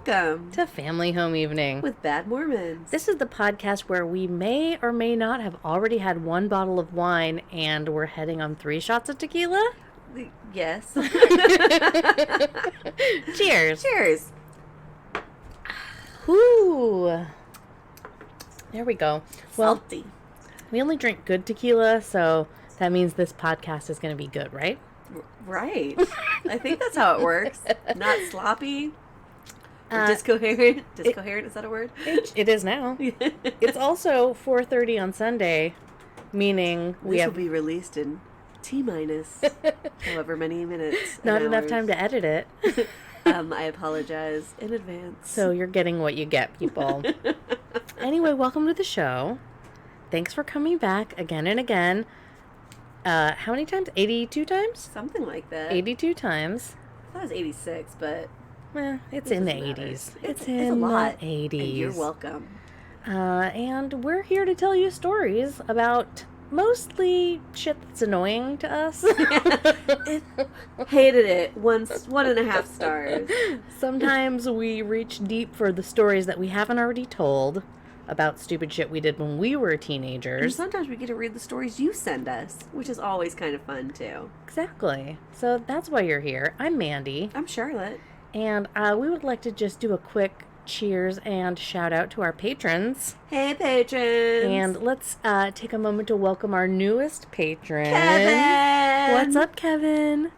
Welcome to Family Home Evening with Bad Mormons. This is the podcast where we may or may not have already had one bottle of wine and we're heading on 3 shots of tequila. Yes. Cheers. Cheers. Whoo. There we go. Well, Salty. we only drink good tequila, so that means this podcast is going to be good, right? Right. I think that's how it works. Not sloppy. Or discoherent. Discoherent, is that a word? It is now. It's also 4:30 on Sunday, meaning this will be released in T-minus however many minutes. Not enough time to edit it. I apologize in advance. So you're getting what you get, people. Anyway, welcome to the show. Thanks for coming back again and again. How many times? 82 times? Something like that. 82 times. I thought it was 86, but... it's in the 80s. It's in the 80s. And you're welcome. And we're here to tell you stories about mostly shit that's annoying to us. Hated it. 1.5 stars. Sometimes we reach deep for the stories that we haven't already told about stupid shit we did when we were teenagers. And sometimes we get to read the stories you send us, which is always kind of fun, too. Exactly. So that's why you're here. I'm Mandy. I'm Charlotte. And we would like to just do a quick cheers and shout out to our patrons. Hey, patrons! And let's take a moment to welcome our newest patron. Kevin! What's up, Kevin?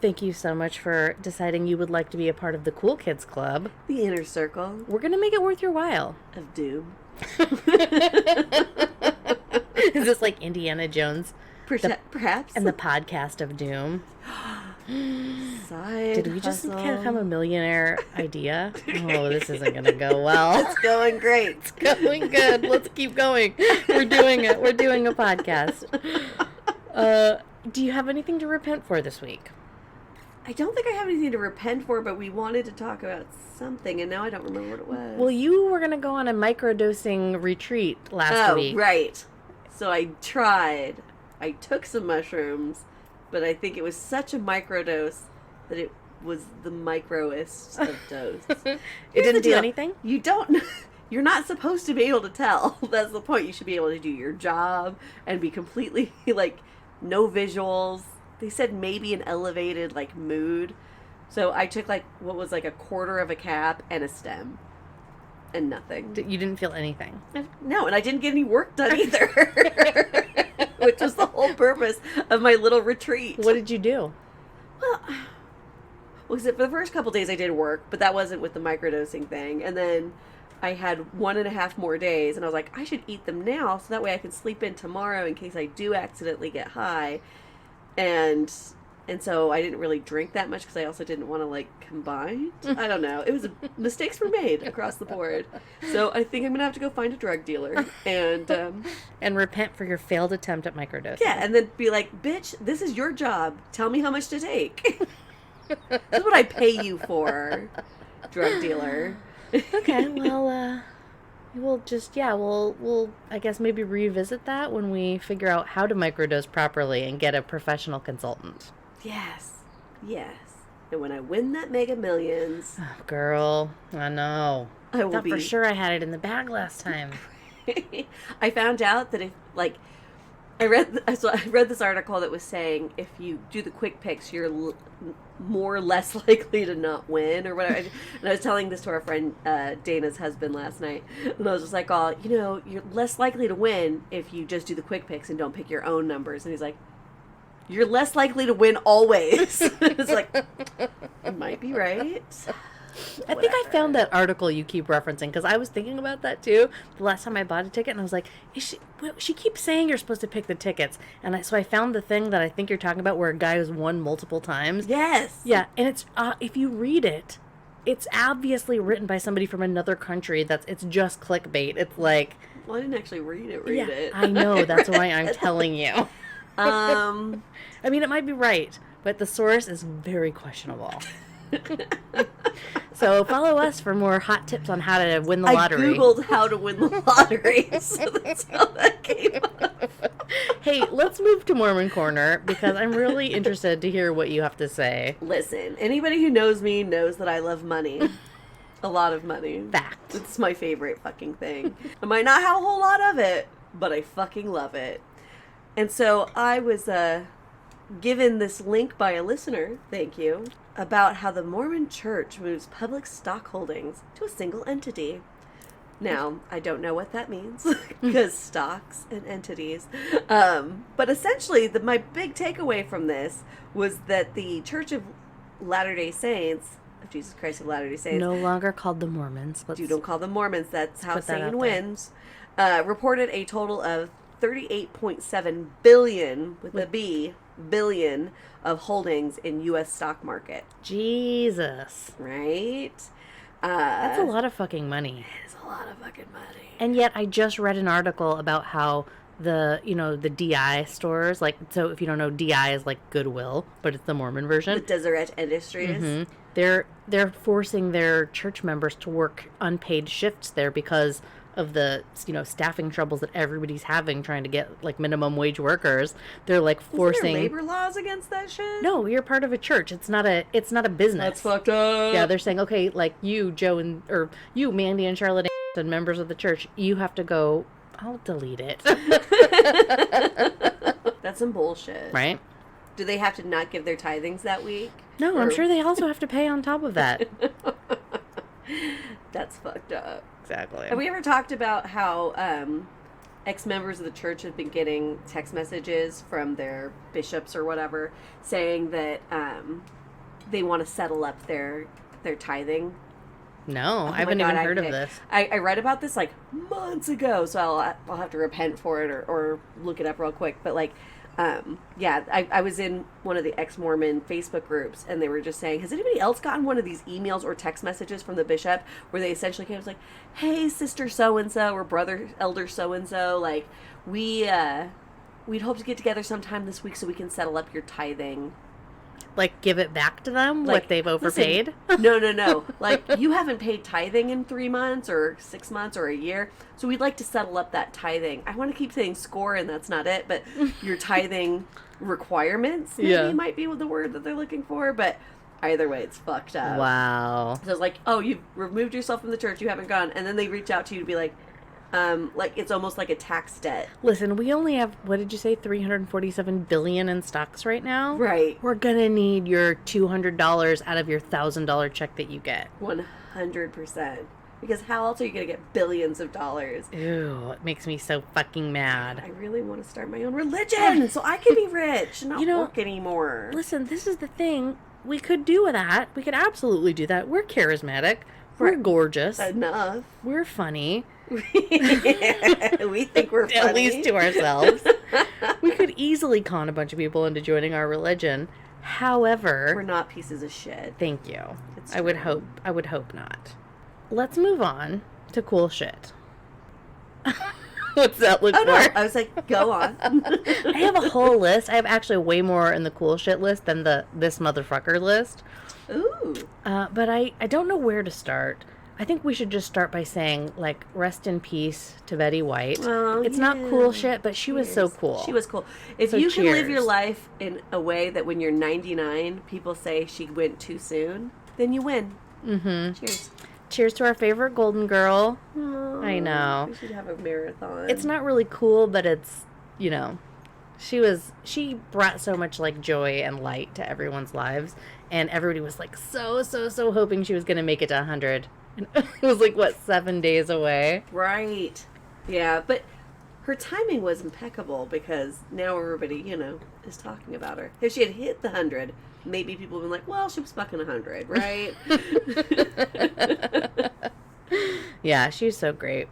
Thank you so much for deciding you would like to be a part of the Cool Kids Club. The inner circle. We're going to make it worth your while. Of doom. Is this like Indiana Jones? Perhaps. And the podcast of doom. Did we just become a millionaire idea? Oh, this isn't going to go well. It's going great. It's going good. Let's keep going. We're doing it. We're doing a podcast. Do you have anything to repent for this week? I don't think I have anything to repent for, but we wanted to talk about something, and now I don't remember what it was. Well, you were going to go on a microdosing retreat last week. Oh, right. So I tried. I took some mushrooms, but I think it was such a microdose that it was the microest of dose. It didn't do anything? You're not supposed to be able to tell. That's the point. You should be able to do your job and be completely, no visuals. They said maybe an elevated, mood. So I took, what was, a quarter of a cap and a stem. And nothing. You didn't feel anything? No, and I didn't get any work done either. Which was the whole purpose of my little retreat. What did you do? Well, for the first couple days I did work, but that wasn't with the microdosing thing. And then I had 1.5 more days, and I was like, I should eat them now, so that way I can sleep in tomorrow in case I do accidentally get high. And so I didn't really drink that much because I also didn't want to, combine. I don't know. It was mistakes were made across the board. So I think I'm going to have to go find a drug dealer and repent for your failed attempt at microdosing. Yeah, and then be like, bitch, this is your job. Tell me how much to take. That's what I pay you for, drug dealer. Okay, well, we'll I guess maybe revisit that when we figure out how to microdose properly and get a professional consultant. Yes. And when I win that Mega Millions... Oh, girl, I know. I will thought for sure I had it in the bag last time. I found out that if, I read this article that was saying if you do the quick picks, you're more or less likely to not win or whatever. And I was telling this to our friend Dana's husband last night, and I was just like, you're less likely to win if you just do the quick picks and don't pick your own numbers. And he's like, you're less likely to win always. It's like, you might be right. I think I found that article you keep referencing because I was thinking about that too the last time I bought a ticket, and I was like, she keeps saying you're supposed to pick the tickets, and so I found the thing that I think you're talking about where a guy has won multiple times. Yes. Yeah, and it's if you read it, it's obviously written by somebody from another country. It's just clickbait. It's like, well, I didn't actually read it. I know, that's why I'm telling you. I mean, it might be right, but the source is very questionable. So follow us for more hot tips on how to win the lottery. I Googled how to win the lottery, so that's how that came up. Hey, let's move to Mormon Corner, because I'm really interested to hear what you have to say. Listen, anybody who knows me knows that I love money. A lot of money. Fact. It's my favorite fucking thing. I might not have a whole lot of it, but I fucking love it. And so I was given this link by a listener, thank you, about how the Mormon Church moves public stock holdings to a single entity. Now, I don't know what that means, because stocks and entities. But essentially, my big takeaway from this was that the Church of Latter-day Saints, of Jesus Christ of Latter-day Saints, No longer called the Mormons. you don't call them Mormons, that's how put that Satan out wins, reported a total of 38.7 billion, with a B, billion, of holdings in U.S. stock market. Jesus. Right? That's a lot of fucking money. It is a lot of fucking money. And yet I just read an article about how the DI stores, like, so if you don't know, DI is like Goodwill, but it's the Mormon version. The Deseret Industries. Mm-hmm. They're forcing their church members to work unpaid shifts there because of the staffing troubles that everybody's having trying to get like minimum wage workers. They're like forcing. Isn't there labor laws against that shit? No, you're part of a church. It's not a business. That's fucked up. Yeah, they're saying, okay, like you, Joe, or you, Mandy and Charlotte, and members of the church, you have to go. I'll delete it. That's some bullshit. Right? Do they have to not give their tithings that week? No, I'm sure they also have to pay on top of that. That's fucked up. Exactly. Have we ever talked about how ex-members of the church have been getting text messages from their bishops or whatever saying that they want to settle up their tithing? No, Oh I haven't my God, even heard of this. I read about this like months ago, so I'll have to repent for it or look it up real quick. But like, I was in one of the ex-Mormon Facebook groups, and they were just saying, has anybody else gotten one of these emails or text messages from the bishop where they essentially came, it was like, hey, sister so-and-so or brother elder so-and-so, like, we'd hope to get together sometime this week so we can settle up your tithing. Like, give it back to them, Like, what they've overpaid? Listen, no. Like, you haven't paid tithing in 3 months or 6 months or a year, so we'd like to settle up that tithing. I want to keep saying score, and that's not it, but your tithing requirements maybe might be the word that they're looking for, but either way, it's fucked up. Wow. So it's like, oh, you've removed yourself from the church, you haven't gone, and then they reach out to you to be like it's almost like a tax debt. Listen, we only have, what did you say, $347 billion in stocks right now? Right. We're gonna need your $200 out of your $1,000 check that you get. 100%. Because how else are you going to get billions of dollars? Ew, it makes me so fucking mad. I really want to start my own religion so I can be rich and not work anymore. Listen, this is the thing. We could do that. We could absolutely do that. We're charismatic. We're gorgeous. Enough. We're funny. We think we're funny. At least to ourselves. We could easily con a bunch of people into joining our religion. However, we're not pieces of shit. Thank you. I would hope not. Let's move on to cool shit. What's that look for? No. I was like, go on. I have a whole list. I have actually way more in the cool shit list than this motherfucker list. Ooh. But I don't know where to start. I think we should just start by saying, like, rest in peace to Betty White. Oh, it's not cool shit, but she was so cool. She was cool. If you can live your life in a way that when you're 99, people say she went too soon, then you win. Mm-hmm. Cheers. Cheers to our favorite golden girl. Oh, I know. We should have a marathon. It's not really cool, but it's, she brought so much, like, joy and light to everyone's lives. And everybody was, like, so hoping she was going to make it to 100. And it was, like, 7 days away? Right. Yeah, but her timing was impeccable because now everybody, is talking about her. If she had hit the 100, maybe people would be like, well, she was fucking 100, right? Yeah, she's so great.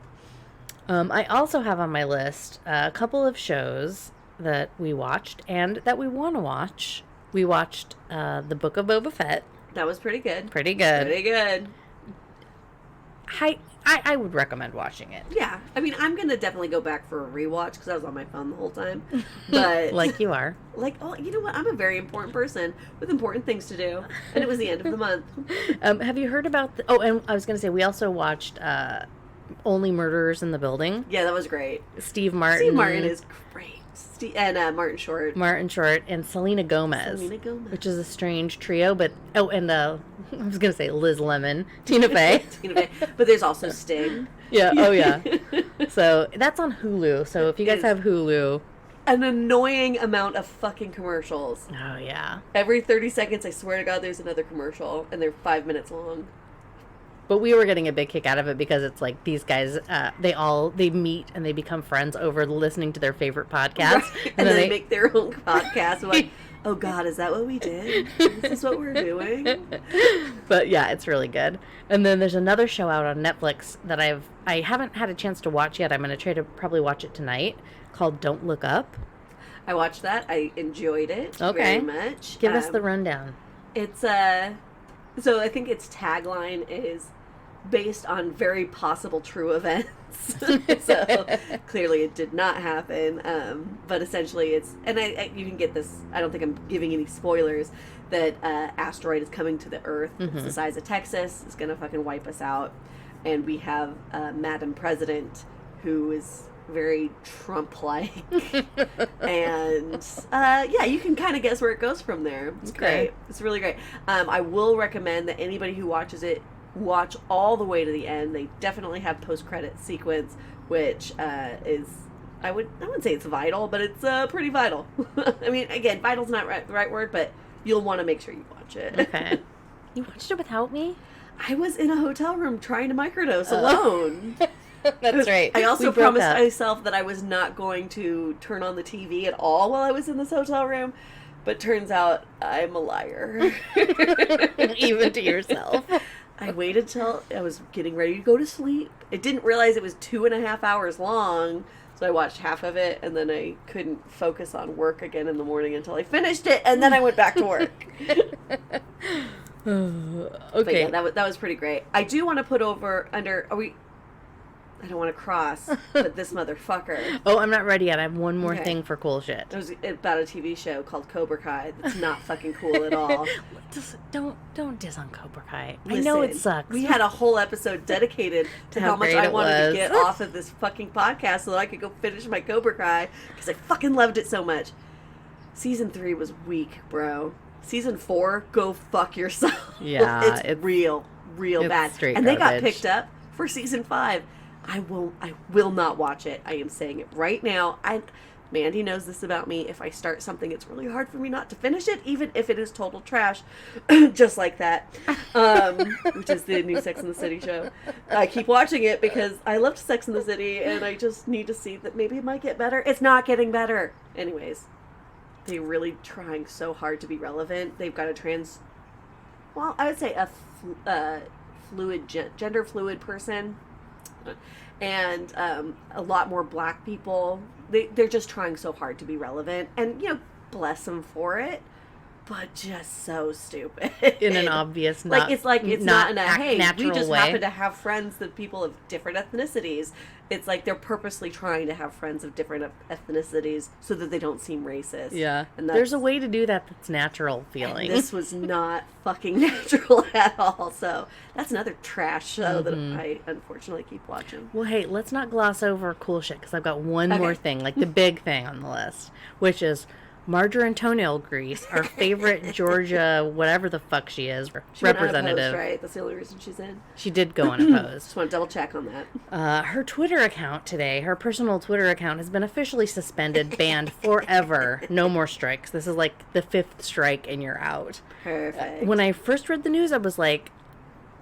I also have on my list a couple of shows that we watched and that we want to watch. We watched The Book of Boba Fett. That was pretty good. Pretty good. I would recommend watching it. Yeah. I mean, I'm going to definitely go back for a rewatch because I was on my phone the whole time. But like you are. Like, oh, you know what? I'm a very important person with important things to do. And it was the end of the month. Have you heard about... and I was going to say, we also watched Only Murderers in the Building. Yeah, that was great. Steve Martin. Steve Martin is great. Martin Short. Martin Short, and Selena Gomez. Which is a strange trio, but... Oh, and I was going to say Liz Lemon, Tina Fey. Tina Fey. But there's also Sting. Yeah, oh yeah. So, that's on Hulu. So, if you guys have Hulu... An annoying amount of fucking commercials. Oh, yeah. Every 30 seconds, I swear to God, there's another commercial, and they're 5 minutes long. But we were getting a big kick out of it because it's like these guys, they meet and they become friends over listening to their favorite podcast. Right. And then they make their own podcast. We're like, oh God, is that what we did? Is this what we're doing? But yeah, it's really good. And then there's another show out on Netflix that I haven't had a chance to watch yet. I'm going to try to probably watch it tonight, called Don't Look Up. I watched that. I enjoyed it very much. Give us the rundown. It's so I think its tagline is based on very possible true events. So clearly it did not happen. But essentially it's, and you can get this, I don't think I'm giving any spoilers, that asteroid is coming to the Earth. Mm-hmm. It's the size of Texas. It's going to fucking wipe us out. And we have Madam President who is very Trump-like. And yeah, you can kind of guess where it goes from there. It's great. It's really great. I will recommend that anybody who watches it watch all the way to the end. They definitely have post-credit sequence, which is, I wouldn't say it's vital, but it's pretty vital. I mean, again, vital's not the right word, but you'll want to make sure you watch it. Okay. You watched it without me? I was in a hotel room trying to microdose alone. That's right. I also promised myself that I was not going to turn on the TV at all while I was in this hotel room, but turns out I'm a liar. Even to yourself. I waited till I was getting ready to go to sleep. I didn't realize it was 2.5 hours long, so I watched half of it, and then I couldn't focus on work again in the morning until I finished it, and then I went back to work. Okay. But yeah, that was pretty great. I do want to put I don't want to cross, but this motherfucker. Oh, I'm not ready yet. I have one more thing for cool shit. It was about a TV show called Cobra Kai that's not fucking cool at all. Don't diss on Cobra Kai. Listen, I know it sucks. We had a whole episode dedicated to how much I wanted to get off of this fucking podcast so that I could go finish my Cobra Kai because I fucking loved it so much. Season 3 was weak, bro. Season 4, go fuck yourself. Yeah. it's real bad. And they got picked up for season 5. I will not watch it. I am saying it right now. Mandy knows this about me. If I start something, it's really hard for me not to finish it, even if it is total trash. Just like that. Which is the new Sex and the City show. I keep watching it because I loved Sex and the City, and I just need to see that maybe it might get better. It's not getting better. Anyways, they're really trying so hard to be relevant. They've got I would say a gender fluid person. And a lot more black people. They're just trying so hard to be relevant, and bless them for it. But just so stupid in an obvious, it's not in a hey, we just way. happen to have friends of people of different ethnicities. It's like they're purposely trying to have friends of different ethnicities so that they don't seem racist. Yeah, and there's a way to do that that's natural feeling. This was not fucking natural at all. So that's another trash show that I unfortunately keep watching. Well, hey, let's not gloss over cool shit because I've got one more thing, like the big thing on the list, which is margarine toenail grease, our favorite Georgia, whatever the fuck she is, representative. Went unopposed, right? That's the only reason she's in. She did go unopposed. Just want to double check on that. Her Twitter account today, her personal Twitter account, has been officially suspended, banned forever. No more strikes. This is like the 5th strike and you're out. Perfect. When I first read the news, I was like,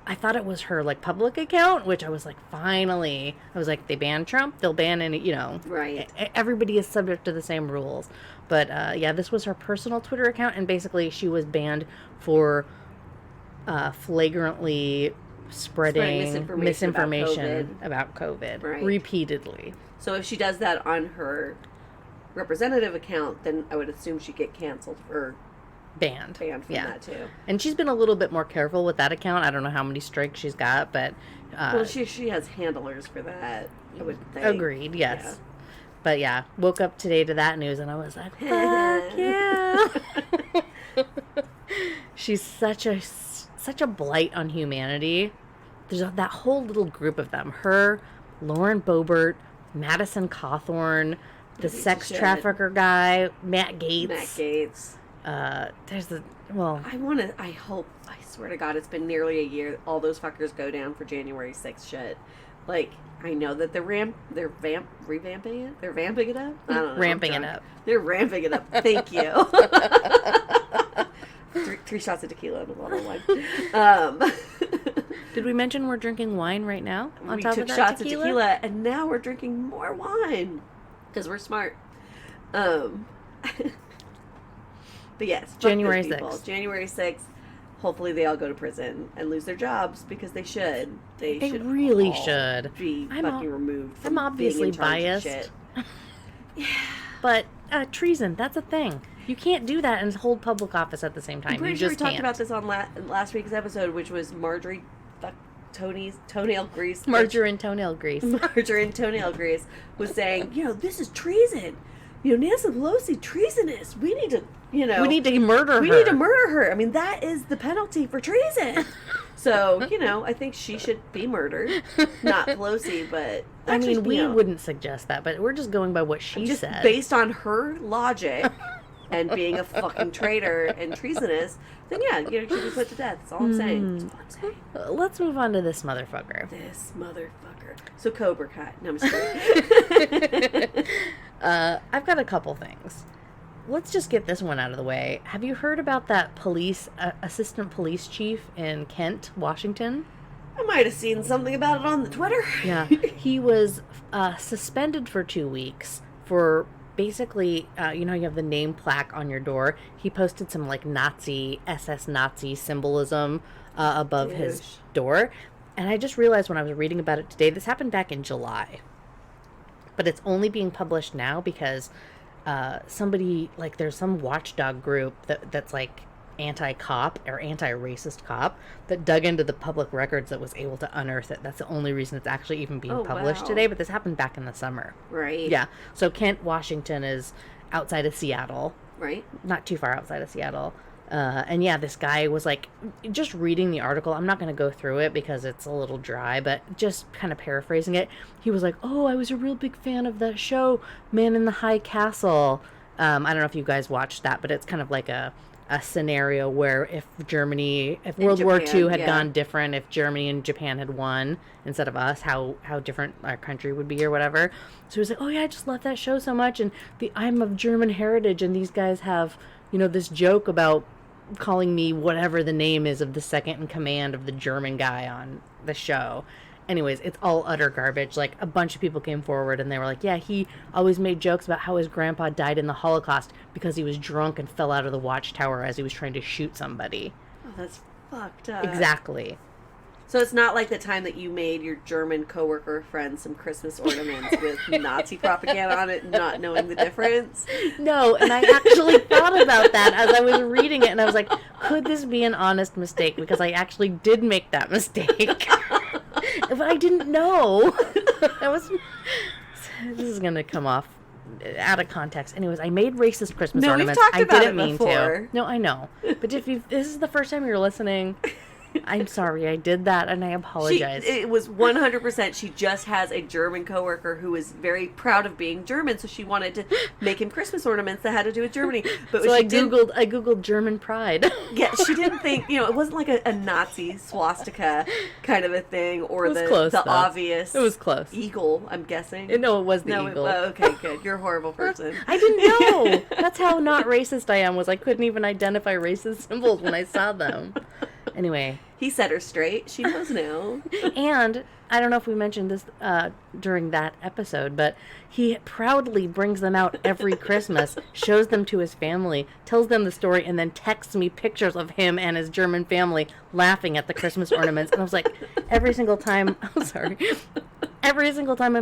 I thought it was her public account, which I was like, finally. I was like, they ban Trump, they'll ban any, Right. Everybody is subject to the same rules. But yeah, this was her personal Twitter account, and basically she was banned for flagrantly spreading misinformation about COVID repeatedly. So if she does that on her representative account, then I would assume she'd get canceled or banned from that too. And she's been a little bit more careful with that account. I don't know how many strikes she's got, but well, she has handlers for that, I would think. Agreed. Yes. Yeah. But yeah, woke up today to that news and I was like, fuck yeah. She's such a blight on humanity. There's that whole little group of them. Her, Lauren Boebert, Madison Cawthorn, the sex trafficker guy, Matt Gaetz. Matt Gaetz. There's the I swear to God, it's been nearly a year. All those fuckers go down for January 6th shit. Like, I know that they're revamping it. They're vamping it up. I don't know. Ramping it up. They're ramping it up. Thank you. three shots of tequila and a bottle of wine. Did we mention we're drinking wine right now? We took shots of tequila, and now we're drinking more wine because we're smart. But yes, January 6th. January 6th. Hopefully they all go to prison and lose their jobs because they should. They should really should be fucking removed from I'm obviously being in charge biased. of shit. Yeah. But treason, that's a thing. You can't do that and hold public office at the same time. I'm pretty you sure just we talked can't. about this on last week's episode, which was Marjorie Tony's toenail grease. Margarine toenail grease. Margarine toenail grease was saying, this is treason. Nancy Pelosi, treasonous. We need to, we need to murder her. We need to murder her. I mean, that is the penalty for treason. So, I think she should be murdered. Not Pelosi, but... Actually, we wouldn't suggest that, but we're just going by what she just said. Based on her logic and being a fucking traitor and treasonous, then yeah, she should be put to death. That's all I'm saying. That's all I'm saying. Let's move on to this motherfucker. This motherfucker. So Cobra Kai. No, I'm just kidding. I've got a couple things. Let's just get this one out of the way. Have you heard about that assistant police chief in Kent, Washington? I might have seen something about it on the Twitter. Yeah. He was suspended for 2 weeks for basically, you have the name plaque on your door. He posted some SS Nazi symbolism above his door. And I just realized when I was reading about it today, this happened back in July. But it's only being published now because somebody, there's some watchdog group that's anti-cop or anti-racist cop that dug into the public records that was able to unearth it. That's the only reason it's actually even being published today, but this happened back in the summer. Right. Yeah. So Kent, Washington is outside of Seattle. Right. Not too far outside of Seattle. And yeah, this guy was just reading the article. I'm not going to go through it because it's a little dry, but just kind of paraphrasing it. He was like, oh, I was a real big fan of that show, Man in the High Castle. I don't know if you guys watched that, but it's kind of like a scenario where if World War II had gone different, if Germany and Japan had won instead of us, how different our country would be or whatever. So he was like, oh yeah, I just love that show so much. And I'm of German heritage, and these guys have, this joke about calling me whatever the name is of the second in command of the German guy on the show. Anyways, it's all utter garbage. A bunch of people came forward and they were like, yeah, he always made jokes about how his grandpa died in the Holocaust because he was drunk and fell out of the watchtower as he was trying to shoot somebody. Oh, that's fucked up. Exactly. So it's not like the time that you made your German coworker friend some Christmas ornaments with Nazi propaganda on it, not knowing the difference? No, and I actually thought about that as I was reading it, and I was like, could this be an honest mistake? Because I actually did make that mistake. But I didn't know. This is going to come off out of context. Anyways, I made racist Christmas ornaments. We've talked about I didn't mean before. to. No, I know. But if this is the first time you're listening, I'm sorry I did that, and I apologize. It was 100%. She just has a German coworker who is very proud of being German, so she wanted to make him Christmas ornaments that had to do with Germany. But so I googled German pride. Yeah, she didn't think, it wasn't like a Nazi swastika kind of a thing, or the obvious. It was close. Eagle, I'm guessing. No, it was the eagle. Okay, good. You're a horrible person. I didn't know. That's how not racist I am. Was I couldn't even identify racist symbols when I saw them. Anyway. He set her straight. She knows now. And I don't know if we mentioned this during that episode, but he proudly brings them out every Christmas, shows them to his family, tells them the story, and then texts me pictures of him and his German family laughing at the Christmas ornaments. And I was like, every single time I'm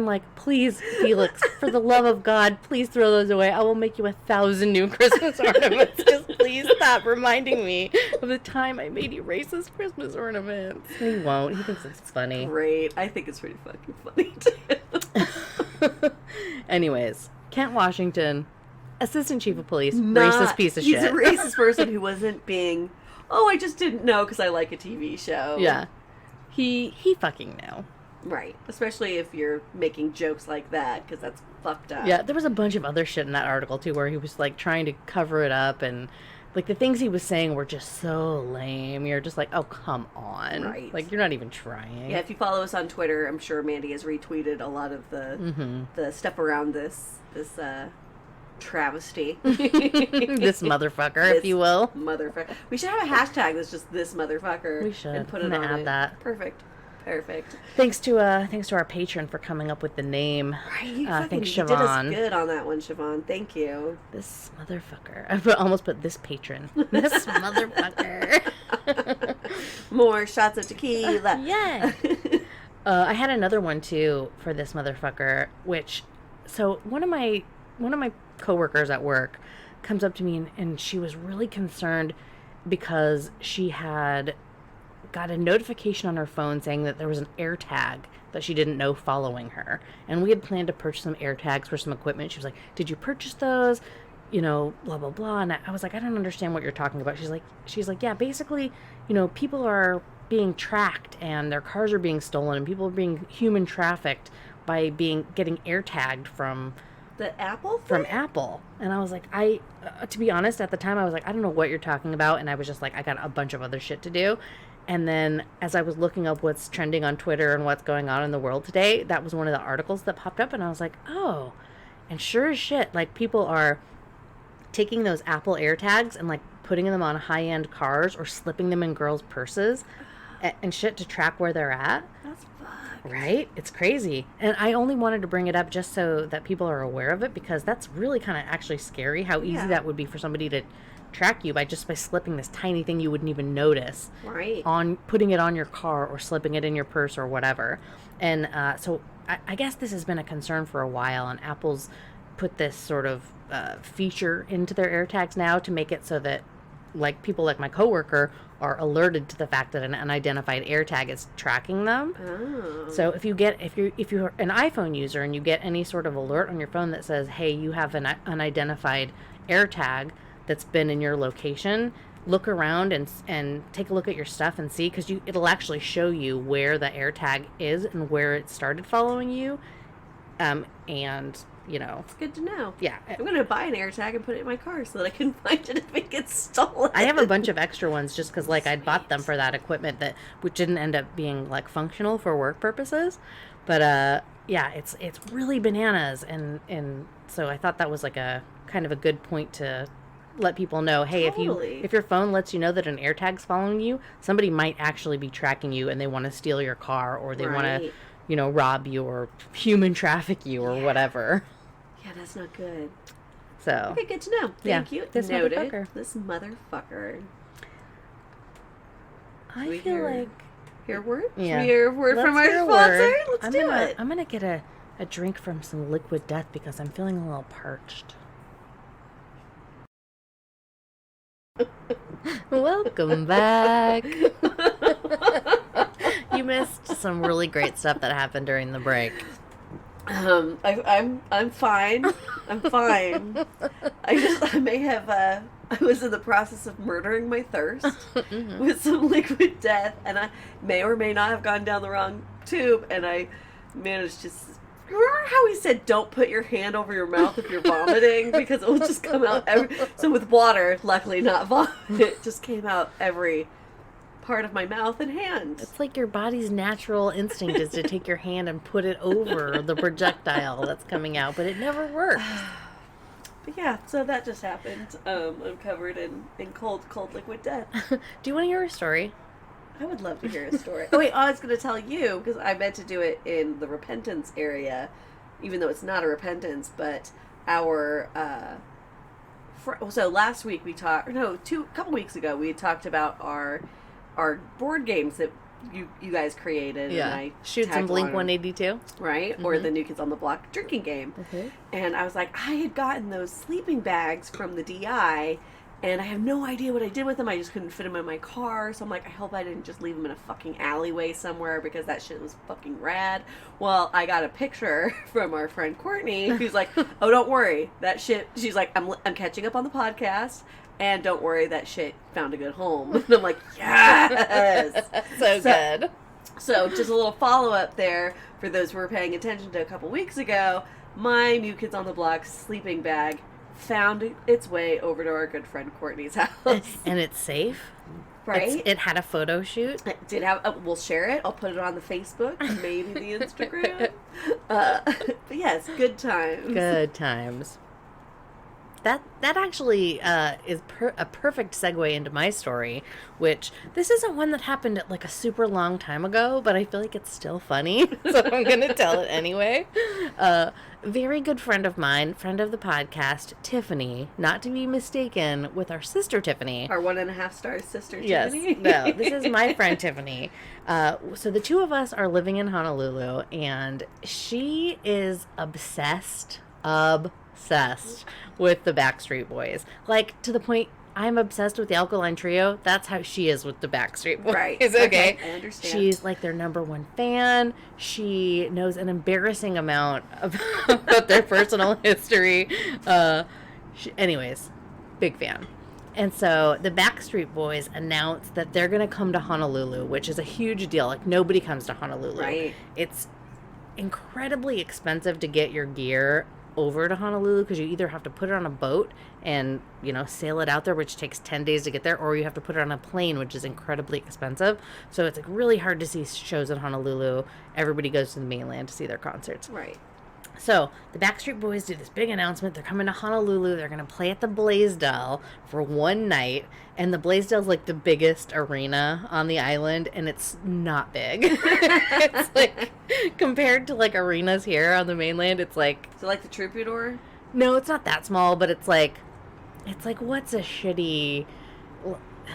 like, please, Felix, for the love of God, please throw those away. I will make you 1,000 new Christmas ornaments. Just please stop reminding me of the time I made you racist Christmas ornaments. He won't. He thinks it's funny. Great. I think it's pretty fucking funny, too. Anyways, Kent, Washington, assistant chief of police, racist piece of shit. He's a racist person who wasn't being, I just didn't know because I like a TV show. Yeah. He fucking knew. Right. Especially if you're making jokes like that, because that's fucked up. Yeah, there was a bunch of other shit in that article, too, where he was, like, trying to cover it up, and, like, the things he was saying were just so lame. You're just like, oh, come on. Right. Like, you're not even trying. Yeah, if you follow us on Twitter, I'm sure Mandy has retweeted a lot of the stuff around this travesty. This motherfucker, if you will. Motherfucker. We should have a hashtag that's just this motherfucker. We should. And put it I'm on gonna add it. that. Perfect. Thanks to our patron for coming up with the name. Right, you Thanks, you did us Siobhan. good on that one, Siobhan. Thank you. This motherfucker. I almost put this patron. This motherfucker. More shots of tequila. Yeah. I had another one too for this motherfucker, which, so one of my coworkers at work comes up to me and she was really concerned because she had got a notification on her phone saying that there was an AirTag that she didn't know following her. And we had planned to purchase some AirTags for some equipment. She was like, did you purchase those? You know, blah, blah, blah. And I was like, I don't understand what you're talking about. She's like, yeah, basically, you know, people are being tracked and their cars are being stolen and people are being human trafficked by getting AirTagged from the Apple thing? From Apple. And I was like, to be honest, at the time I was like, I don't know what you're talking about. And I was just like, I got a bunch of other shit to do. And then as I was looking up what's trending on Twitter and what's going on in the world today, that was one of the articles that popped up. And I was like, oh, and sure as shit, like people are taking those Apple AirTags and like putting them on high-end cars or slipping them in girls' purses and shit to track where they're at. That's fucked. Right? It's crazy. And I only wanted to bring it up just so that people are aware of it because that's really kind of actually scary how easy that would be for somebody to track you by slipping this tiny thing you wouldn't even notice. Right. On putting it on your car or slipping it in your purse or whatever. And so I guess this has been a concern for a while, and Apple's put this sort of feature into their AirTags now to make it so that like people like my coworker are alerted to the fact that an unidentified AirTag is tracking them. Oh. So if you're an iPhone user and you get any sort of alert on your phone that says, hey, you have an unidentified AirTag that's been in your location, look around and take a look at your stuff and see, because it'll actually show you where the AirTag is and where it started following you. And, you know. It's good to know. Yeah. I'm going to buy an AirTag and put it in my car so that I can find it if it gets stolen. I have a bunch of extra ones just because, like, I'd bought them for that equipment which didn't end up being, like, functional for work purposes. But, yeah, it's really bananas. And so I thought that was, like, a kind of a good point to let people know, hey, Totally. if your phone lets you know that an AirTag's following you, somebody might actually be tracking you and they want to steal your car or they want to, you know, rob you or human traffic you or whatever. Yeah, that's not good. So. Okay, good to know. Thank you. This Noted. motherfucker. This motherfucker. I feel like. Hear a word? Yeah. Should we hear a word from our hear a sponsor? word. Let's do it. I'm going to get a drink from some Liquid Death because I'm feeling a little parched. Welcome back. You missed some really great stuff that happened during the break. I'm fine. I'm fine. I may have I was in the process of murdering my thirst with some Liquid Death, and I may or may not have gone down the wrong tube, and I managed to. Remember how he said, "Don't put your hand over your mouth if you're vomiting because it will just come out." So with water, luckily not vomit, it just came out every part of my mouth and hand. It's like your body's natural instinct is to take your hand and put it over the projectile that's coming out, but it never works. But yeah, so that just happened. I'm covered in cold Liquid Death. Do you want to hear a story? I would love to hear a story. Oh wait, I was going to tell you, because I meant to do it in the repentance area, even though it's not a repentance, but our, so last week we talked, a couple weeks ago, we had talked about our board games that you guys created. Yeah, and I Shoots and Blink 182. Right, Mm-hmm. or the New Kids on the Block drinking game. Mm-hmm. And I was like, I had gotten those sleeping bags from the DI, and I have no idea what I did with them. I just couldn't fit them in my car. So I'm like, I hope I didn't just leave them in a fucking alleyway somewhere because that shit was fucking rad. Well, I got a picture from our friend Courtney who's like, oh, don't worry. That shit, she's like, I'm catching up on the podcast. And don't worry, that shit found a good home. And I'm like, yes! so good. So just a little follow-up there for those who were paying attention to a couple weeks ago. my New Kids on the Block sleeping bag found its way over to our good friend Courtney's house. And it's safe. Right? It had a photo shoot. It did have. We'll share it. I'll put it on the Facebook, maybe the Instagram. But yes, good times. Good times. That actually is a perfect segue into my story, which this isn't one that happened at like a super long time ago, but I feel like it's still funny, so I'm going to tell it anyway. Very good friend of mine, friend of the podcast, Tiffany, not to be mistaken with our sister Tiffany. Our 1.5-star sister Yes, Tiffany. no, this is my friend Tiffany. So the two of us are living in Honolulu, and she is obsessed with the Backstreet Boys. Like, to the point I'm obsessed with the Alkaline Trio. That's how she is with the Backstreet Boys. Right. Okay. I understand. She's like their number one fan. She knows an embarrassing amount about their personal history. Anyways, big fan. And so the Backstreet Boys announced that they're going to come to Honolulu, which is a huge deal. Like, nobody comes to Honolulu. Right. It's incredibly expensive to get your gear over to Honolulu because you either have to put it on a boat and, you know, sail it out there, which takes 10 days to get there, or you have to put it on a plane, which is incredibly expensive. So it's like really hard to see shows in Honolulu. Everybody goes to the mainland to see their concerts. Right. So the Backstreet Boys do this big announcement. They're coming to Honolulu. They're going to play at the Blaisdell for one night. And the Blaisdell's like the biggest arena on the island, and it's not big. It's like, compared to like arenas here on the mainland, it's like... So like the Troubadour? No, it's not that small, but it's like what's a shitty...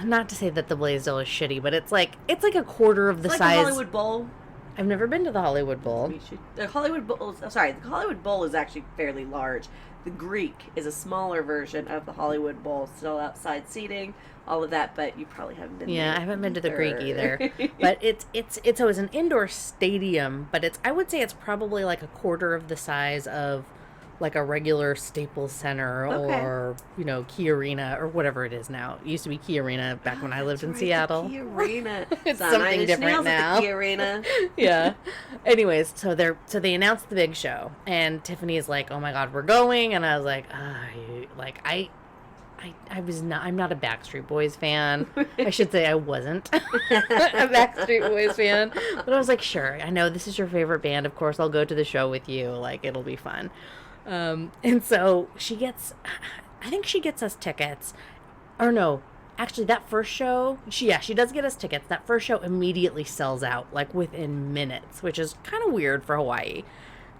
Not to say that the Blaisdell is shitty, but it's like a quarter of the It's like size... the Hollywood Bowl. I've never been to the Hollywood Bowl. The Hollywood Bowl is actually fairly large. The Greek is a smaller version of the Hollywood Bowl, still outside seating, all of that, but you probably haven't been there. Yeah, I haven't been to the Greek either. But it's so it's an indoor stadium, but I would say it's probably like a quarter of the size of like a regular Staples Center or, you know, Key Arena or whatever it is now. It used to be Key Arena back when I lived in Seattle. Key Arena. It's something different now. Key Arena. Yeah. Anyways, so they announced the big show, and Tiffany is like, "Oh my God, we're going!" And I was like, I'm not a Backstreet Boys fan. I should say I wasn't a Backstreet Boys fan, but I was like, sure, I know this is your favorite band. Of course, I'll go to the show with you. Like, it'll be fun. And so I think she gets us tickets, or no, actually that first show, she does get us tickets. That first show immediately sells out, like within minutes, which is kind of weird for Hawaii.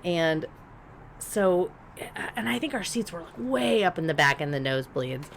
And so, and I think our seats were like way up in the back in the nosebleeds.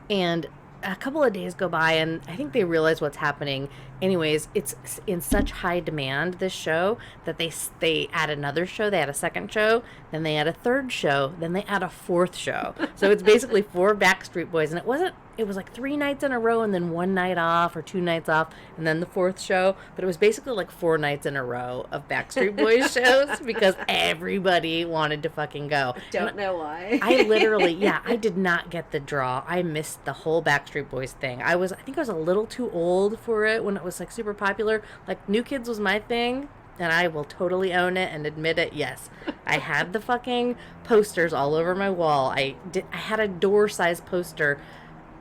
And a couple of days go by, and I think they realize what's happening. Anyways, it's in such high demand, this show, that they add another show. They add a second show, then they add a third show, then they add a fourth show. So it's basically 4 Backstreet Boys, and it was like 3 nights in a row and then 1 night off or 2 nights off and then the 4th show. But it was basically like 4 nights in a row of Backstreet Boys shows because everybody wanted to fucking go. Don't know why. I literally, I did not get the draw. I missed the whole Backstreet Boys thing. I think I was a little too old for it when it was like super popular. Like, New Kids was my thing. And I will totally own it and admit it. Yes, I had the fucking posters all over my wall. I had a door-sized poster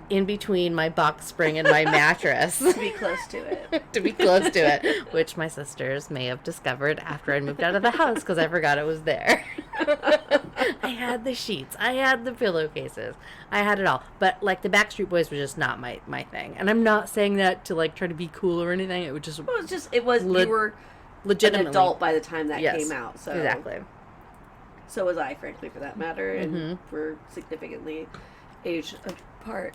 in between my box spring and my mattress. To be close to it. To be close to it, which my sisters may have discovered after I moved out of the house because I forgot it was there. I had the sheets. I had the pillowcases. I had it all. But, like, the Backstreet Boys was just not my thing. And I'm not saying that to, like, try to be cool or anything. It was just... you were legitimately an adult by the time that came out. So exactly. So was I, frankly, for that matter. And we're significantly age apart.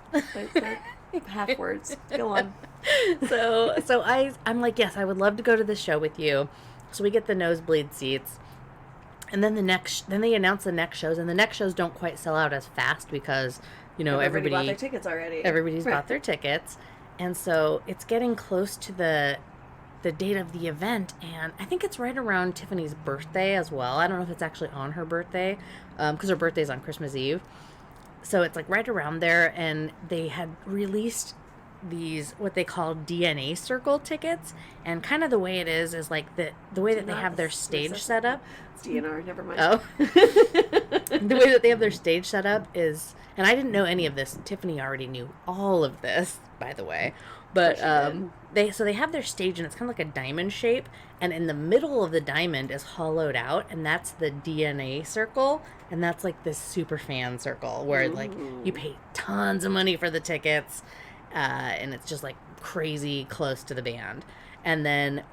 Half words. Go on. So I'm like, yes, I would love to go to the show with you. So we get the nosebleed seats. And then then they announce the next shows, and the next shows don't quite sell out as fast because, you know, everybody bought their tickets already. Everybody's bought their tickets. And so it's getting close to the date of the event, and I think it's right around Tiffany's birthday as well. I don't know if it's actually on her birthday, because her birthday's on Christmas Eve. So it's like right around there, and they had released these what they call DNA circle tickets, and kind of the way it is like the way that they have their stage set up. It's DNR, never mind. Oh. The way that they have their stage set up is, and I didn't know any of this. Tiffany already knew all of this, by the way. But they have their stage, and it's kind of like a diamond shape, and in the middle of the diamond is hollowed out, and that's the DNA circle, and that's like this super fan circle where like you pay tons of money for the tickets, and it's just like crazy close to the band. And then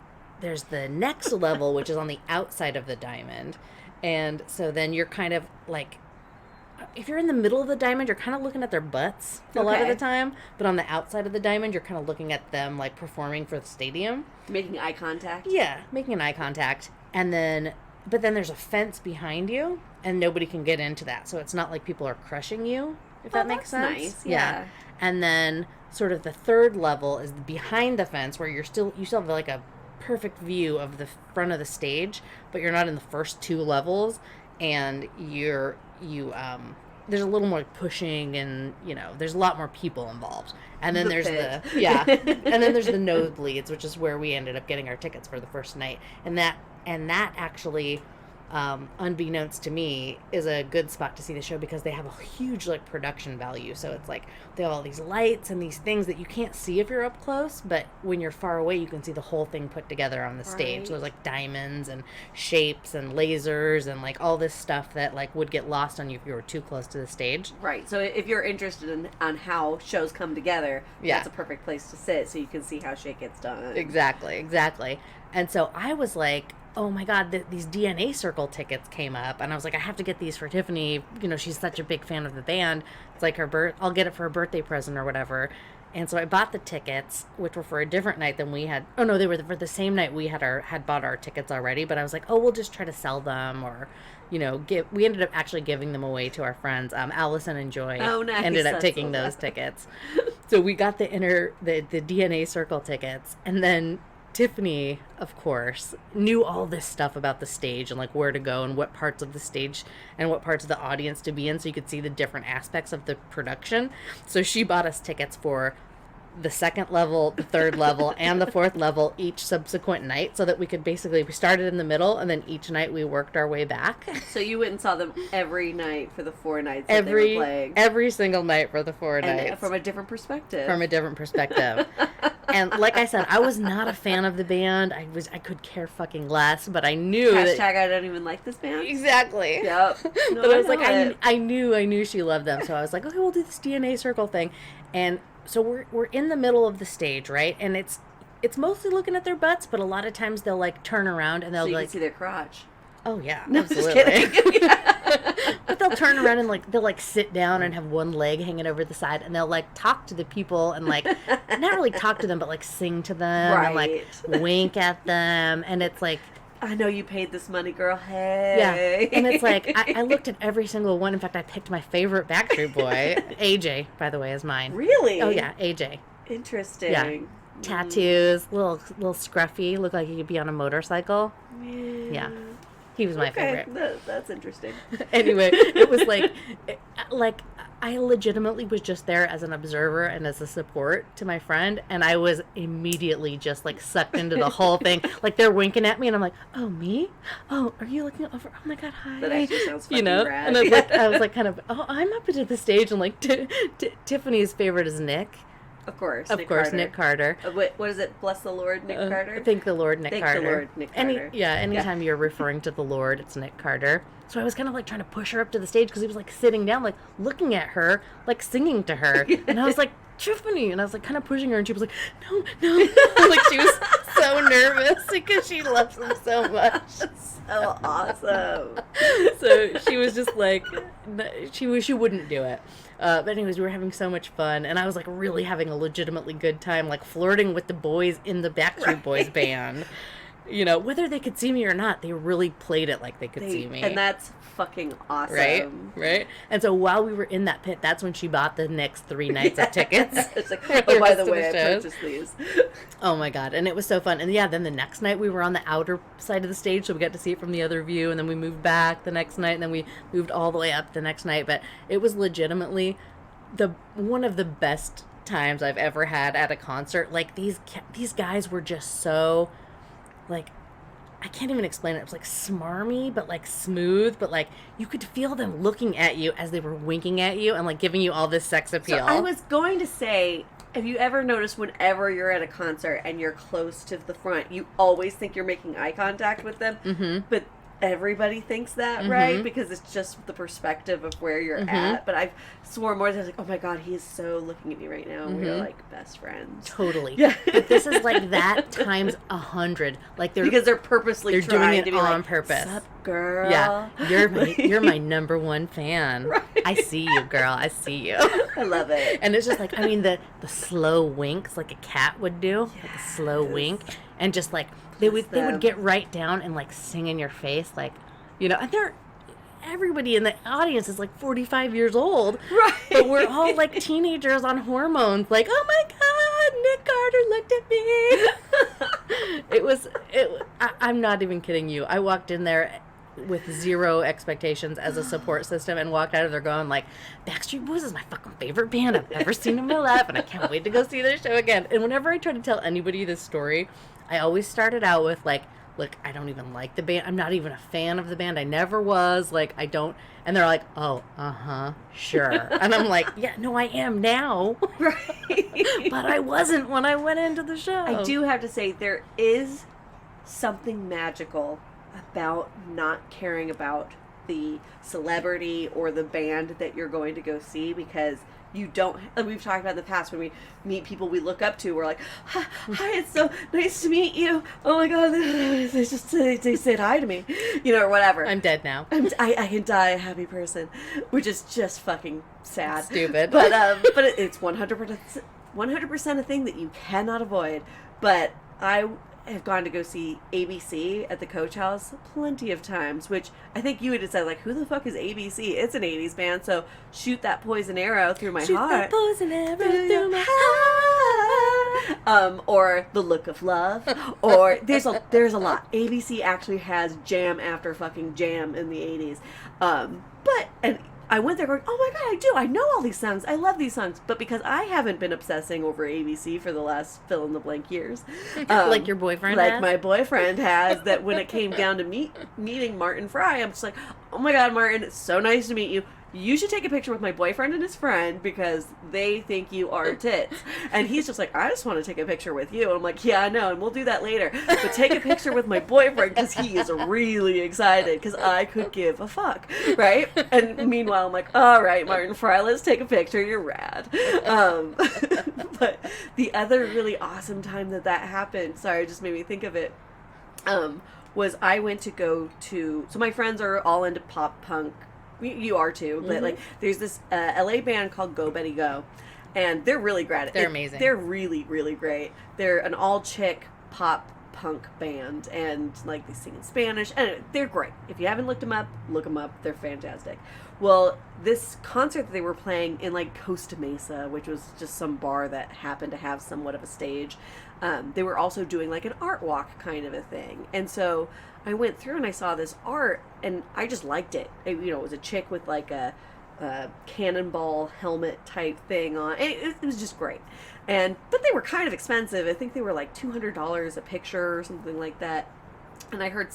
there's the next level, which is on the outside of the diamond, and so then you're kind of like, if you're in the middle of the diamond, you're kind of looking at their butts a lot of the time. But on the outside of the diamond, you're kind of looking at them, like, performing for the stadium. Making eye contact? Yeah, making an eye contact. And then, but then there's a fence behind you, and nobody can get into that. So it's not like people are crushing you, if that makes sense. Nice, yeah. And then sort of the third level is behind the fence, where you still have, like, a perfect view of the front of the stage, but you're not in the first two levels, and there's a little more pushing, and there's a lot more people involved. And then there's and then there's the nosebleeds, which is where we ended up getting our tickets for the first night. And that actually, unbeknownst to me, is a good spot to see the show, because they have a huge like production value. So it's like they have all these lights and these things that you can't see if you're up close, but when you're far away you can see the whole thing put together on the stage. So there's like diamonds and shapes and lasers and like all this stuff that like would get lost on you if you were too close to the stage. Right. So if you're interested on how shows come together, that's a perfect place to sit, so you can see how shit gets done. Exactly. And so I was like, oh my God, these DNA circle tickets came up, and I was like, I have to get these for Tiffany. She's such a big fan of the band. It's like I'll get it for a birthday present or whatever. And so I bought the tickets, which were for a different night than we had. Oh no, they were for the same night we had bought our tickets already. But I was like, oh, we'll just try to sell them, or we ended up actually giving them away to our friends. Allison and Joy ended up taking those tickets. So we got the DNA circle tickets, and then Tiffany, of course, knew all this stuff about the stage and like where to go and what parts of the stage and what parts of the audience to be in, so you could see the different aspects of the production. So she bought us tickets for the second level, the third level, and the fourth level each subsequent night, so that we started in the middle, and then each night we worked our way back. So you went and saw them every night for the 4 nights that they were playing? Every single night for the 4 nights. From a different perspective. And like I said, I was not a fan of the band. I could care fucking less, but I knew Hashtag I don't even like this band. Exactly. Yep. No, but I was like, I knew she loved them, so I was like, okay, we'll do this DNA circle thing. And so we're in the middle of the stage, right? And it's mostly looking at their butts, but a lot of times they'll like turn around and they'll so you like can see their crotch. Oh yeah, no, absolutely. Just kidding. But they'll turn around and like they'll like sit down and have one leg hanging over the side, and they'll like talk to the people and like not really talk to them, but like sing to them and like wink at them, and it's like, I know you paid this money, girl. Hey. Yeah. And it's like, I looked at every single one. In fact, I picked my favorite Backstreet Boy. AJ, by the way, is mine. Really? Oh, yeah. AJ. Interesting. Yeah. Tattoos, little scruffy, looked like he could be on a motorcycle. Yeah. He was my favorite. That's interesting. Anyway, it was like I legitimately was just there as an observer and as a support to my friend, and I was immediately just like sucked into the whole thing. Like they're winking at me, and I'm like, "Oh, me? Oh, are you looking over? Oh my God, hi!" That actually sounds fucking rad. And I was like, kind of, "Oh, I'm up into the stage," and like Tiffany's favorite is Nick. Of course, Nick Carter. What is it? Bless the Lord, Nick Carter? Thank the Lord, Nick Carter. Thank the Lord, Nick Carter. Anytime you're referring to the Lord, it's Nick Carter. So I was kind of like trying to push her up to the stage, because he was like sitting down, like looking at her, like singing to her. And I was like, Tiffany, and I was like kind of pushing her, and she was like, no. Like she was so nervous because she loves him so much. So awesome. So she was just like, she wouldn't do it. But anyways, we were having so much fun, and I was like really having a legitimately good time, like flirting with the boys in the Backstreet Boys band. Whether they could see me or not, they really played it like they could see me. And that's fucking awesome. Right? And so while we were in that pit, that's when she bought the next 3 nights of tickets. It's like, oh, by the way, I purchased these. Oh my God. And it was so fun. And yeah, then the next night we were on the outer side of the stage, so we got to see it from the other view, and then we moved back the next night, and then we moved all the way up the next night. But it was legitimately one of the best times I've ever had at a concert. Like, these guys were just so, like, I can't even explain it. It was like smarmy, but like smooth, but like you could feel them looking at you as they were winking at you and like giving you all this sex appeal. So I was going to say, have you ever noticed whenever you're at a concert and you're close to the front, you always think you're making eye contact with them, but everybody thinks that, right? Because it's just the perspective of where you're at. But I've sworn more times, like, oh my God, he is so looking at me right now. We're like best friends. Totally. Yeah. But this is like that times 100. Like because they're purposely doing trying it to be on like, purpose. Sup, girl? Yeah. You're my number one fan. Right. I see you, girl. I see you. I love it. And it's just like, I mean, the slow winks like a cat would do. Yes. Like a slow wink. And just like they would get right down and like sing in your face, like, you know, and everybody in the audience is like 45 years old. Right. But we're all like teenagers on hormones, like, oh my God, Nick Carter looked at me. I'm not even kidding you. I walked in there with zero expectations as a support system and walked out of there going like, Backstreet Boys is my fucking favorite band I've ever seen in my life, and I can't wait to go see their show again. And whenever I try to tell anybody this story, I always started out with like, look, I don't even like the band. I'm not even a fan of the band. I never was. Like, I don't. And they're like, oh, sure. And I'm like, yeah, no, I am now. Right. But I wasn't when I went into the show. I do have to say, there is something magical about not caring about the celebrity or the band that you're going to go see, because you don't, like we've talked about in the past, when we meet people we look up to, we're like, hi, it's so nice to meet you. Oh my God, they said hi to me, you know, or whatever. I'm dead now. I can die a happy person, which is just fucking sad. Stupid. But it's 100% a thing that you cannot avoid. But I have gone to go see ABC at the Coach House plenty of times, which I think you had said, like, who the fuck is ABC? It's an 80s band, so shoot that poison arrow through my heart. Shoot that poison arrow through my heart. Or The Look of Love, or there's a lot. ABC actually has jam after fucking jam in the 80s. And I went there going, oh my God, I know all these songs. I love these songs. But because I haven't been obsessing over ABC for the last fill-in-the-blank years. Like your boyfriend has? Like my boyfriend has, that when it came down to meeting Martin Fry, I'm just like, oh my God, Martin, it's so nice to meet you. You should take a picture with my boyfriend and his friend because they think you are tits. And he's just like, I just want to take a picture with you. And I'm like, yeah, I know, and we'll do that later. But take a picture with my boyfriend because he is really excited because I could give a fuck, right? And meanwhile, I'm like, all right, Martin Fry, let's take a picture. You're rad. But the other really awesome time that happened, sorry, it just made me think of it, was I went to go to, so my friends are all into pop punk. You are too, but like there's this LA band called Go Betty Go, and they're really great. They're amazing. They're really great. They're an all chick pop punk band, and like they sing in Spanish, and they're great. If you haven't looked them up, look them up. They're fantastic. Well, this concert that they were playing in like Costa Mesa, which was just some bar that happened to have somewhat of a stage, they were also doing like an art walk kind of a thing, and so I went through and I saw this art and I just liked it. It was a chick with like a cannonball helmet type thing on. It was just great. But they were kind of expensive. I think they were like $200 a picture or something like that. And I heard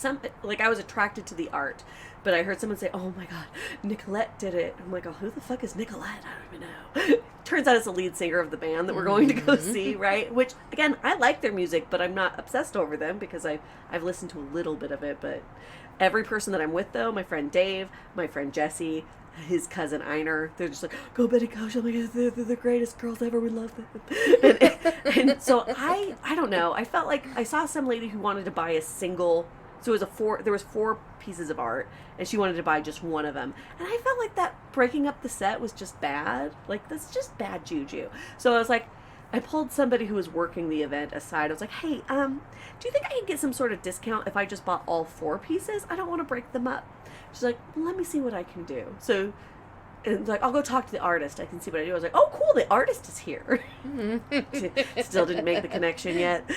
I was attracted to the art, but I heard someone say, oh my God, Nicolette did it. I'm like, oh, who the fuck is Nicolette? I don't even know. Turns out it's the lead singer of the band that we're going to go see, right? Which, again, I like their music, but I'm not obsessed over them because I've listened to a little bit of it. But every person that I'm with, though, my friend Dave, my friend Jesse, his cousin Einar, they're just like, go Betty, go. I'm like, they're the greatest girls ever. We love them. And so I don't know. I felt like I saw some lady who wanted to buy a single. So there was 4 pieces of art, and she wanted to buy just one of them. And I felt like that breaking up the set was just bad. Like, that's just bad juju. So I was like, I pulled somebody who was working the event aside. I was like, hey, do you think I can get some sort of discount if I just bought all 4 pieces? I don't want to break them up. She's like, let me see what I can do. So, and like, I'll go talk to the artist. I can see what I do. I was like, oh, cool, the artist is here. Still didn't make the connection yet.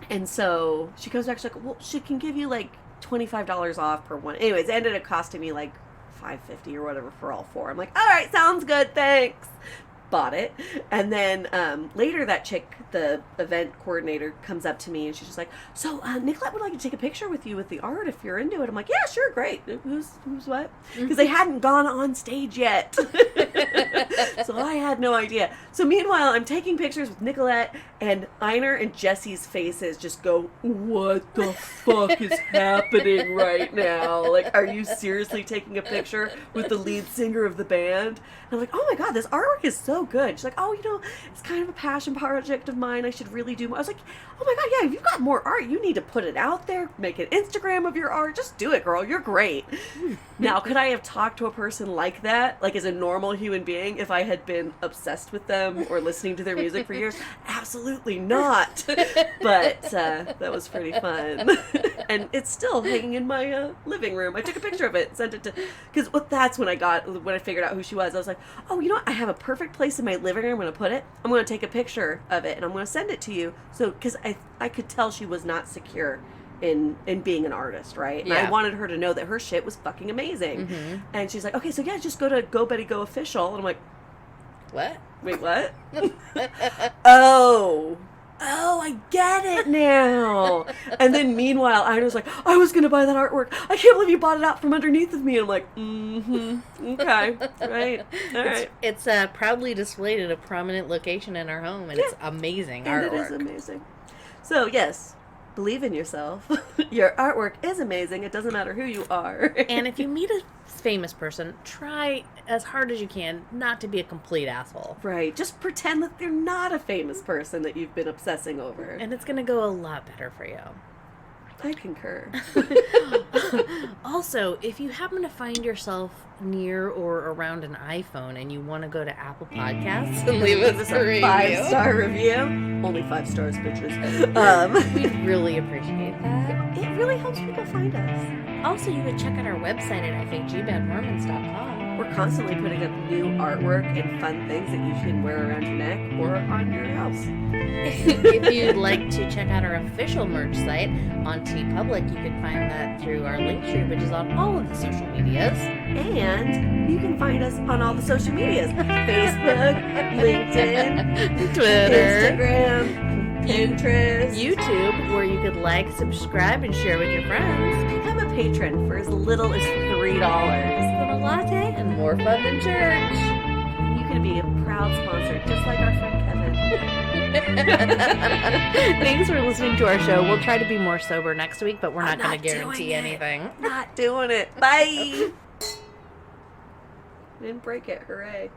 And so she comes back, she's like, well, she can give you like $25 off per one. Anyways, it ended up costing me like $5.50 or whatever for all 4. I'm like, all right, sounds good, thanks. bought it. And then later that chick, the event coordinator, comes up to me and she's just like, so Nicolette would like to take a picture with you with the art if you're into it. I'm like, yeah, sure, great. Who's what? Because they hadn't gone on stage yet. So I had no idea. So meanwhile, I'm taking pictures with Nicolette, and Einar and Jesse's faces just go, what the fuck is happening right now? Like, are you seriously taking a picture with the lead singer of the band? And I'm like, oh my god, this artwork is so good. She's like, oh, it's kind of a passion project of mine. I should really do more. I was like, oh my god, yeah, if you've got more art, you need to put it out there, make an Instagram of your art. Just do it, girl. You're great. Now, could I have talked to a person like that, like as a normal human being, if I had been obsessed with them or listening to their music for years? Absolutely not. But that was pretty fun. And it's still hanging in my living room. I took a picture of it and sent it to, because that's when I figured out who she was. I was like, oh, you know what? I have a perfect place in my living room. I'm going to put it. I'm going to take a picture of it and I'm going to send it to you. So, because I could tell she was not secure in being an artist, right? And I wanted her to know that her shit was fucking amazing. Mm-hmm. And she's like, okay, so yeah, just go to Go Betty Go Official. And I'm like, what? Wait, what? Oh, I get it now. And then meanwhile, I was like, I was going to buy that artwork. I can't believe you bought it out from underneath of me. And I'm like, okay, right, all right. It's proudly displayed at a prominent location in our home, and it's amazing artwork. And it is amazing. So, yes, believe in yourself. Your artwork is amazing. It doesn't matter who you are. And if you meet a famous person, try as hard as you can not to be a complete asshole. Right. Just pretend that they're not a famous person that you've been obsessing over. And it's going to go a lot better for you. I concur. Also, if you happen to find yourself near or around an iPhone and you want to go to Apple Podcasts and leave us a review. 5-star review. Only 5 stars, bitches. We'd really appreciate that. It really helps people find us. Also, you would check out our website at FHEBadMormons.com. We're constantly putting up new artwork and fun things that you can wear around your neck or on your house. If you'd like to check out our official merch site on TeePublic, you can find that through our link tree, which is on all of the social medias. And you can find us on all the social medias. Facebook, LinkedIn, Twitter, Instagram, Pinterest, YouTube, where you could like, subscribe, and share with your friends. Become a patron for as little as $3. A latte and more fun than church. You could be a proud sponsor, just like our friend Kevin. Thanks for listening to our show. We'll try to be more sober next week, but we're not going to guarantee anything. Not doing it. Bye. Didn't break it. Hooray.